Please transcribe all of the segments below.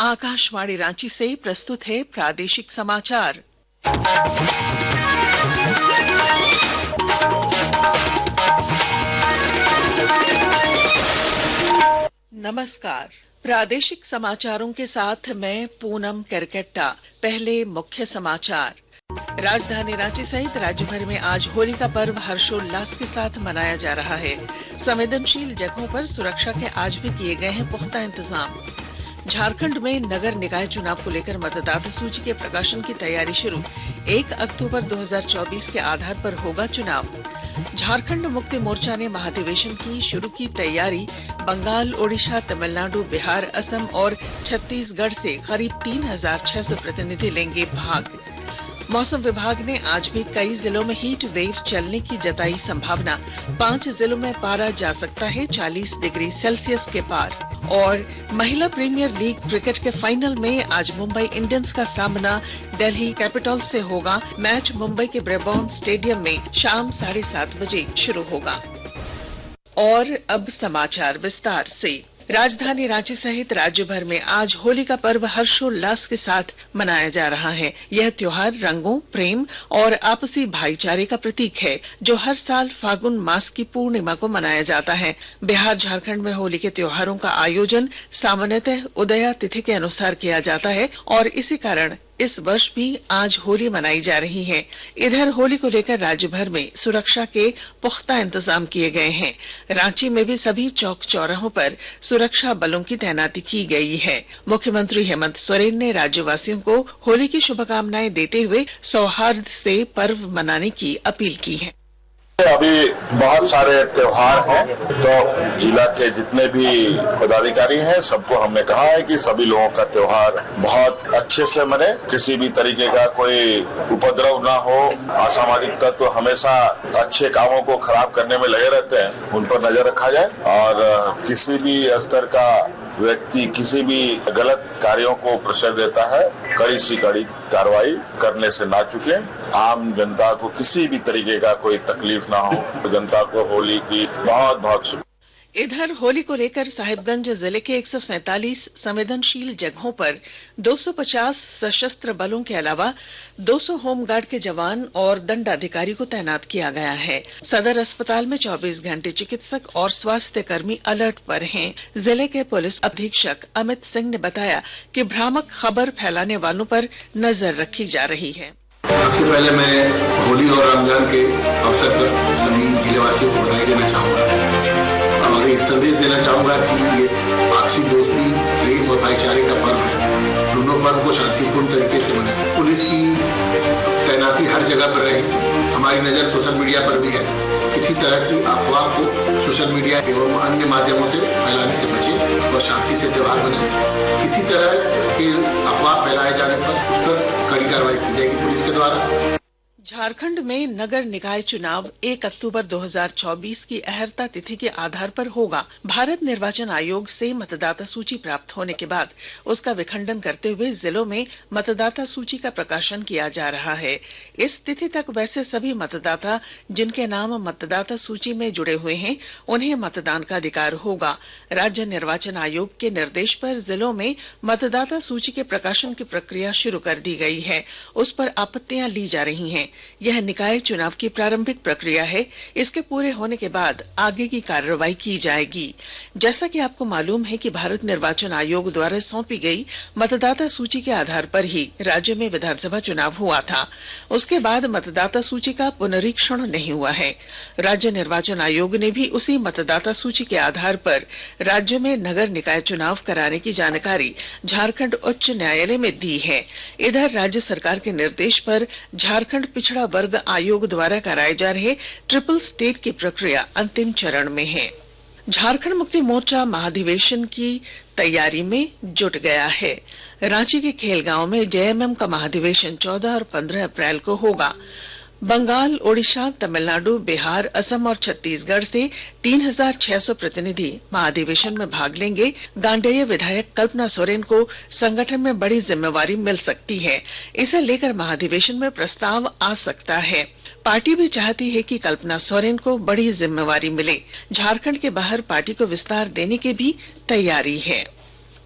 आकाशवाणी रांची से प्रस्तुत है प्रादेशिक समाचार। नमस्कार। प्रादेशिक समाचारों के साथ मैं पूनम करकेट्टा। पहले मुख्य समाचार। राजधानी रांची सहित राज्य भर में आज होली का पर्व हर्षोल्लास के साथ मनाया जा रहा है। संवेदनशील जगहों पर सुरक्षा के आज भी किए गए हैं पुख्ता इंतजाम। झारखंड में नगर निकाय चुनाव को लेकर मतदाता सूची के प्रकाशन की तैयारी शुरू। 1 अक्टूबर 2024 के आधार पर होगा चुनाव। झारखंड मुक्ति मोर्चा ने महाधिवेशन की शुरू की तैयारी। बंगाल, ओडिशा, तमिलनाडु, बिहार, असम और छत्तीसगढ़ से करीब 3600 प्रतिनिधि लेंगे भाग। मौसम विभाग ने आज भी कई जिलों में हीट वेव चलने की जताई संभावना। 5 जिलों में पारा जा सकता है 40 डिग्री सेल्सियस के पार। और महिला प्रीमियर लीग क्रिकेट के फाइनल में आज मुंबई इंडियंस का सामना दिल्ली कैपिटल्स से होगा। मैच मुंबई के ब्रेबॉर्न स्टेडियम में शाम 7:30 बजे शुरू होगा। और अब समाचार विस्तार से। राजधानी रांची सहित राज्य भर में आज होली का पर्व हर्षोल्लास के साथ मनाया जा रहा है। यह त्योहार रंगों, प्रेम और आपसी भाईचारे का प्रतीक है, जो हर साल फागुन मास की पूर्णिमा को मनाया जाता है। बिहार, झारखंड में होली के त्योहारों का आयोजन सामान्यतः उदया तिथि के अनुसार किया जाता है और इसी कारण इस वर्ष भी आज होली मनाई जा रही है। इधर होली को लेकर राज्य भर में सुरक्षा के पुख्ता इंतजाम किए गए हैं। रांची में भी सभी चौक चौराहों पर सुरक्षा बलों की तैनाती की गई है। मुख्यमंत्री हेमंत सोरेन ने राज्यवासियों को होली की शुभकामनाएं देते हुए सौहार्द से पर्व मनाने की अपील की है। अभी बहुत सारे त्योहार हैं, तो जिला के जितने भी पदाधिकारी हैं सबको हमने कहा है कि सभी लोगों का त्योहार बहुत अच्छे से मने, किसी भी तरीके का कोई उपद्रव ना हो। असामाजिक तत्व हमेशा अच्छे कामों को खराब करने में लगे रहते हैं, उन पर नजर रखा जाए और किसी भी स्तर का व्यक्ति किसी भी गलत कार्यों को प्रश्रय देता है, कड़ी से कड़ी कार्रवाई करने से ना चुके। आम जनता को किसी भी तरीके का कोई तकलीफ ना हो। जनता को होली की बहुत बहुत शुभकामनाएं। इधर होली को लेकर साहिबगंज जिले के 147 संवेदनशील जगहों पर 250 सशस्त्र बलों के अलावा 200 होमगार्ड के जवान और दंडाधिकारी को तैनात किया गया है। सदर अस्पताल में 24 घंटे चिकित्सक और स्वास्थ्य कर्मी अलर्ट पर हैं। जिले के पुलिस अधीक्षक अमित सिंह ने बताया कि भ्रामक खबर फैलाने वालों पर नजर रखी जा रही है। सबसे पहले मैं होली और रमजान के अवसर पर सभी जिलेवासियों को बधाई देना चाहूंगा और एक संदेश देना चाहूंगा कि ये आपसी दोस्ती, प्रेम और भाईचारे का पर्व है। दोनों पर्व को शांतिपूर्ण तरीके से मनाएं। पुलिस की तैनाती हर जगह पर रहेगी। हमारी नजर सोशल मीडिया पर भी है। किसी तरह की अफवाह को सोशल मीडिया एवं अन्य माध्यमों से फैलाने से बचें और शांति से त्योहार मनाएं। किसी तरह के अफवाह फैलाए जाने पर उस पर कड़ी कार्रवाई की जाएगी पुलिस के द्वारा। झारखंड में नगर निकाय चुनाव 1 अक्टूबर 2024 की अहर्ता तिथि के आधार पर होगा। भारत निर्वाचन आयोग से मतदाता सूची प्राप्त होने के बाद उसका विखंडन करते हुए जिलों में मतदाता सूची का प्रकाशन किया जा रहा है। इस तिथि तक वैसे सभी मतदाता जिनके नाम मतदाता सूची में जुड़े हुए हैं, उन्हें मतदान का अधिकार होगा। राज्य निर्वाचन आयोग के निर्देश पर जिलों में मतदाता सूची के प्रकाशन की प्रक्रिया शुरू कर दी गई है। उस पर आपत्तियां ली जा रही हैं। यह निकाय चुनाव की प्रारंभिक प्रक्रिया है। इसके पूरे होने के बाद आगे की कार्रवाई की जाएगी। जैसा कि आपको मालूम है कि भारत निर्वाचन आयोग द्वारा सौंपी गई मतदाता सूची के आधार पर ही राज्य में विधानसभा चुनाव हुआ था। उसके बाद मतदाता सूची का पुनरीक्षण नहीं हुआ है। राज्य निर्वाचन आयोग ने भी उसी मतदाता सूची के आधार पर राज्य में नगर निकाय चुनाव कराने की जानकारी झारखंड उच्च न्यायालय में दी है। इधर राज्य सरकार के निर्देश पर झारखंड पिछड़ा वर्ग आयोग द्वारा कराए जा रहे ट्रिपल स्टेट की प्रक्रिया अंतिम चरण में है। झारखंड मुक्ति मोर्चा महाधिवेशन की तैयारी में जुट गया है। रांची के खेलगांव में जेएमएम का महाधिवेशन 14 और 15 अप्रैल को होगा। बंगाल, ओडिशा, तमिलनाडु, बिहार, असम और छत्तीसगढ़ से 3600 प्रतिनिधि महाधिवेशन में भाग लेंगे। गांडेय विधायक कल्पना सोरेन को संगठन में बड़ी जिम्मेवारी मिल सकती है। इसे लेकर महाधिवेशन में प्रस्ताव आ सकता है। पार्टी भी चाहती है कि कल्पना सोरेन को बड़ी जिम्मेवारी मिले। झारखंड के बाहर पार्टी को विस्तार देने की भी तैयारी है।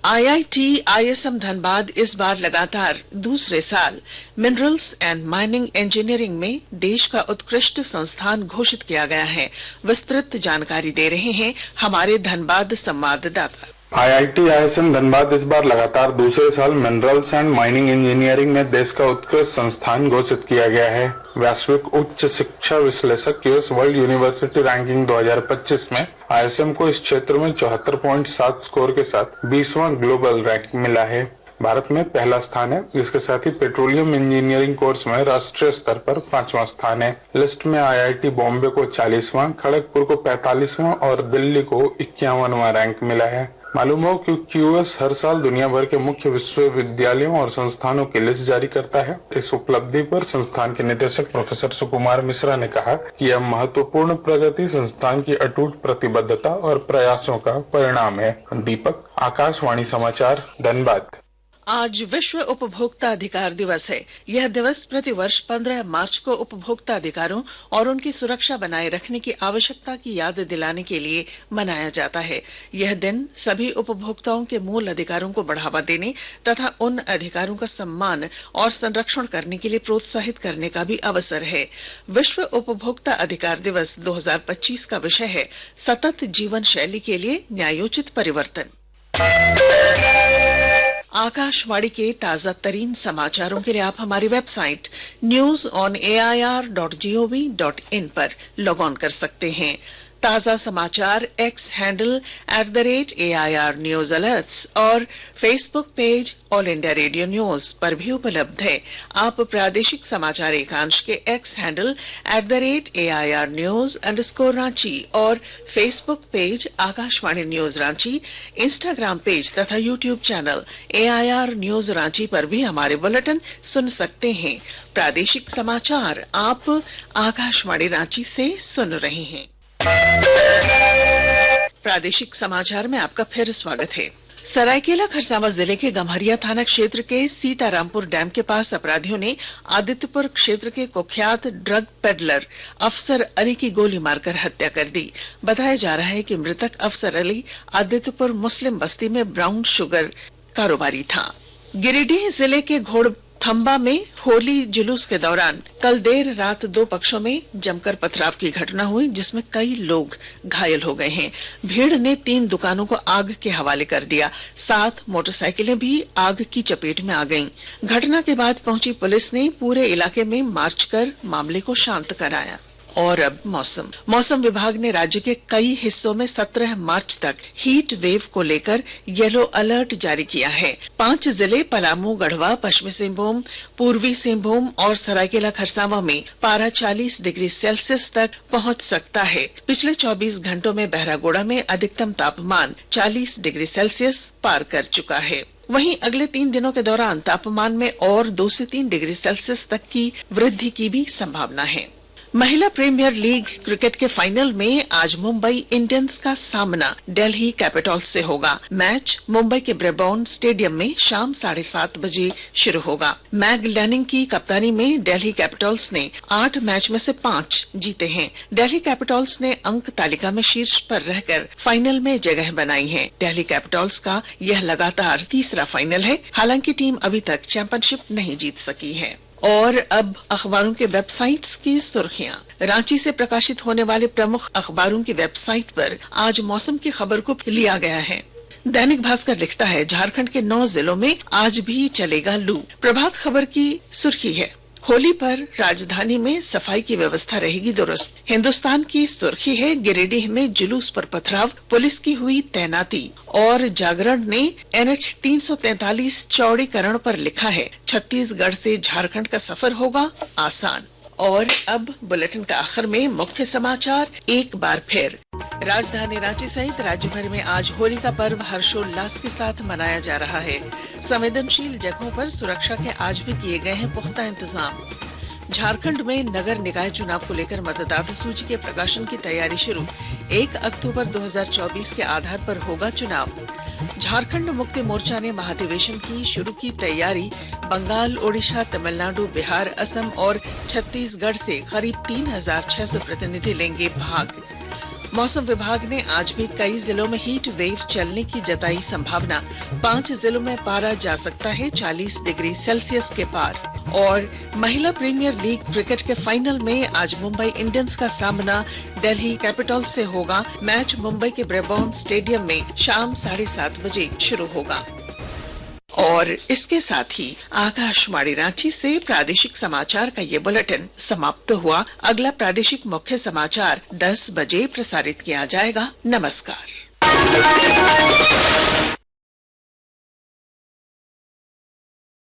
IIT ISM धनबाद इस बार लगातार दूसरे साल मिनरल्स एंड माइनिंग इंजीनियरिंग में देश का उत्कृष्ट संस्थान घोषित किया गया है। विस्तृत जानकारी दे रहे हैं हमारे धनबाद संवाददाता। IIT ISM धनबाद इस बार लगातार दूसरे साल मिनरल्स एंड माइनिंग इंजीनियरिंग में देश का उत्कृष्ट संस्थान घोषित किया गया है। वैश्विक उच्च शिक्षा विश्लेषक यूएस वर्ल्ड यूनिवर्सिटी रैंकिंग 2025 में ISM को इस क्षेत्र में 74.7 स्कोर के साथ 20वां ग्लोबल रैंक मिला है। भारत में पहला स्थान है। इसके साथ ही पेट्रोलियम इंजीनियरिंग कोर्स में राष्ट्रीय स्तर पर 5वां स्थान है। लिस्ट में IIT बॉम्बे को 40वां, खड़गपुर को 45वां और दिल्ली को 51वां रैंक मिला है। मालूम हो कि QS हर साल दुनिया भर के मुख्य विश्वविद्यालयों और संस्थानों की लिस्ट जारी करता है। इस उपलब्धि पर संस्थान के निदेशक प्रोफेसर सुकुमार मिश्रा ने कहा कि यह महत्वपूर्ण प्रगति संस्थान की अटूट प्रतिबद्धता और प्रयासों का परिणाम है। दीपक, आकाशवाणी समाचार, धनबाद। आज विश्व उपभोक्ता अधिकार दिवस है। यह दिवस प्रतिवर्ष 15 मार्च को उपभोक्ता अधिकारों और उनकी सुरक्षा बनाए रखने की आवश्यकता की याद दिलाने के लिए मनाया जाता है। यह दिन सभी उपभोक्ताओं के मूल अधिकारों को बढ़ावा देने तथा उन अधिकारों का सम्मान और संरक्षण करने के लिए प्रोत्साहित करने का भी अवसर है। विश्व उपभोक्ता अधिकार दिवस 2025 का विषय है सतत जीवन शैली के लिए न्यायोचित परिवर्तन। आकाशवाणी के ताजा तरीन समाचारों के लिए आप हमारी वेबसाइट newsonair.gov.in पर लॉग ऑन कर सकते हैं। ताजा समाचार X handle @AIR news alerts और Facebook page all India radio news पर भी उपलब्ध है। आप प्रादेशिक समाचार एकांश के X handle @AIR news _ Ranchi और Facebook page Akashvani news Ranchi, Instagram page तथा YouTube channel AIR news Ranchi पर भी हमारे बुलेटिन सुन सकते हैं। प्रादेशिक समाचार आप आकाशवाणी रांची से सुन रहे हैं। प्रादेशिक समाचार में आपका फिर स्वागत है। सरायकेला खरसावां जिले के गम्हरिया थाना क्षेत्र के सीतारामपुर डैम के पास अपराधियों ने आदित्यपुर क्षेत्र के कुख्यात ड्रग पेडलर अफसर अली की गोली मारकर हत्या कर दी। बताया जा रहा है कि मृतक अफसर अली आदित्यपुर मुस्लिम बस्ती में ब्राउन शुगर कारोबारी था। गिरिडीह जिले के घोड़थंबा में होली जुलूस के दौरान कल देर रात दो पक्षों में जमकर पथराव की घटना हुई, जिसमें कई लोग घायल हो गए हैं। भीड़ ने 3 दुकानों को आग के हवाले कर दिया। 7 मोटरसाइकिलें भी आग की चपेट में आ गईं। घटना के बाद पहुंची पुलिस ने पूरे इलाके में मार्च कर मामले को शांत कराया। और अब मौसम विभाग ने राज्य के कई हिस्सों में 17 मार्च तक हीट वेव को लेकर येलो अलर्ट जारी किया है। 5 जिले पलामू, गढ़वा, पश्चिमी सिंहभूम, पूर्वी सिंहभूम और सरायकेला खरसावां में पारा 40 डिग्री सेल्सियस तक पहुंच सकता है। पिछले 24 घंटों में बहरागोड़ा में अधिकतम तापमान 40 डिग्री सेल्सियस पार कर चुका है। वहीं अगले 3 दिनों के दौरान तापमान में और 2 से 3 डिग्री सेल्सियस तक की वृद्धि की भी संभावना है। महिला प्रीमियर लीग क्रिकेट के फाइनल में आज मुंबई इंडियंस का सामना दिल्ली कैपिटल्स से होगा। मैच मुंबई के ब्रेबॉर्न स्टेडियम में शाम 7:30 बजे शुरू होगा। मैग लैनिंग की कप्तानी में दिल्ली कैपिटल्स ने 8 मैच में से 5 जीते हैं। दिल्ली कैपिटल्स ने अंक तालिका में शीर्ष पर रहकर फाइनल में जगह बनाई है। दिल्ली कैपिटल्स का यह लगातार तीसरा फाइनल है। हालांकि टीम अभी तक चैंपियनशिप नहीं जीत सकी है। और अब अखबारों के वेबसाइट्स की सुर्खियां। रांची से प्रकाशित होने वाले प्रमुख अखबारों की वेबसाइट पर आज मौसम की खबर को लिया गया है। दैनिक भास्कर लिखता है झारखंड के 9 जिलों में आज भी चलेगा लू। प्रभात खबर की सुर्खी है होली पर राजधानी में सफाई की व्यवस्था रहेगी दुरुस्त। हिंदुस्तान की सुर्खी है गिरिडीह में जुलूस पर पथराव, पुलिस की हुई तैनाती। और जागरण ने NH 343 चौड़ीकरण पर लिखा है छत्तीसगढ़ से झारखंड का सफर होगा आसान। और अब बुलेटिन का आखिर में मुख्य समाचार एक बार फिर। राजधानी रांची सहित राज्य भर में आज होली का पर्व हर्षोल्लास के साथ मनाया जा रहा है। संवेदनशील जगहों पर सुरक्षा के आज भी किए गए हैं पुख्ता इंतजाम। झारखंड में नगर निकाय चुनाव को लेकर मतदाता सूची के प्रकाशन की तैयारी शुरू। 1 अक्टूबर 2024 के आधार पर होगा चुनाव। झारखंड मुक्ति मोर्चा ने महाधिवेशन की शुरू की तैयारी। बंगाल, ओडिशा, तमिलनाडु, बिहार, असम और छत्तीसगढ़ से करीब 3600 प्रतिनिधि लेंगे भाग। मौसम विभाग ने आज भी कई जिलों में हीट वेव चलने की जताई संभावना। 5 जिलों में पारा जा सकता है 40 डिग्री सेल्सियस के पार। और महिला प्रीमियर लीग क्रिकेट के फाइनल में आज मुंबई इंडियंस का सामना दिल्ली कैपिटल्स से होगा। मैच मुंबई के ब्रेबॉर्न स्टेडियम में शाम 7:30 बजे शुरू होगा। और इसके साथ ही आकाशवाणी रांची से प्रादेशिक समाचार का ये बुलेटिन समाप्त हुआ। अगला प्रादेशिक मुख्य समाचार 10 बजे प्रसारित किया जाएगा। नमस्कार।